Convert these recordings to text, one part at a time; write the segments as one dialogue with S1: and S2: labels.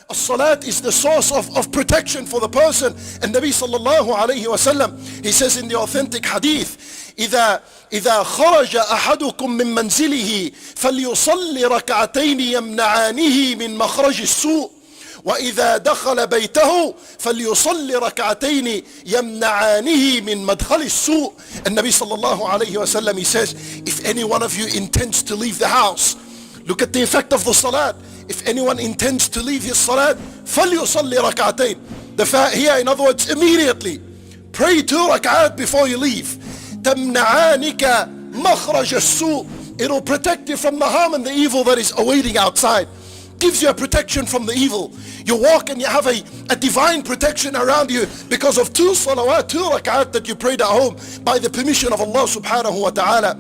S1: As-salat is the source of protection for the person. And Nabi sallallahu alayhi wasallam, he says in the authentic hadith, إذا خرج أحدكم من منزله فليصلي ركعتين يمنعانه من مخرج السوء وإذا دخل بيته فليصلي ركعتين يمنعانه من مدخل السوء. And Nabi sallallahu alayhi wasallam, he says, if any one of you intends to leave the house, look at the effect of the salat. If anyone intends to leave his salat, فليصلي ركعتين. The fact here, in other words, immediately pray 2 rak'at before you leave. تمنعانك مخرج السوء. It'll protect you from the harm and the evil that is awaiting outside. Gives you a protection from the evil. You walk and you have a divine protection around you because of 2 salawat, 2 rak'at that you prayed at home by the permission of Allah subhanahu wa ta'ala.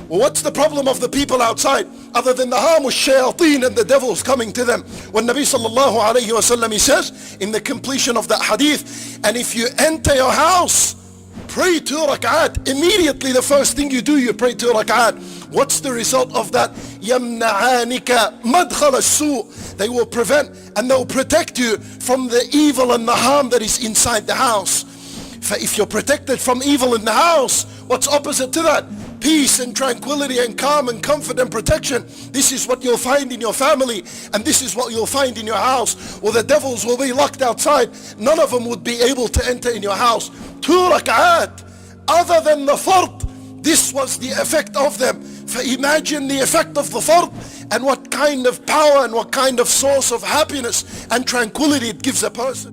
S1: Well, what's the problem of the people outside other than the harm with shayateen and the devils coming to them? When Nabi sallallahu alayhi wasallam, he says in the completion of that hadith, and if you enter your house, pray 2 rak'at. Immediately the first thing you do, you pray 2 rak'at. What's the result of that? يَمْنَعَانِكَ مَدْخَلَ السُّوء. They will prevent and they will protect you from the evil and the harm that is inside the house. If you're protected from evil in the house, what's opposite to that? Peace and tranquility and calm and comfort and protection. This is what you'll find in your family, and this is what you'll find in your house. Well, the devils will be locked outside. None of them would be able to enter in your house. 2 rak'at, other than the fard, this was the effect of them. Imagine the effect of the fard and what kind of power and what kind of source of happiness and tranquility it gives a person.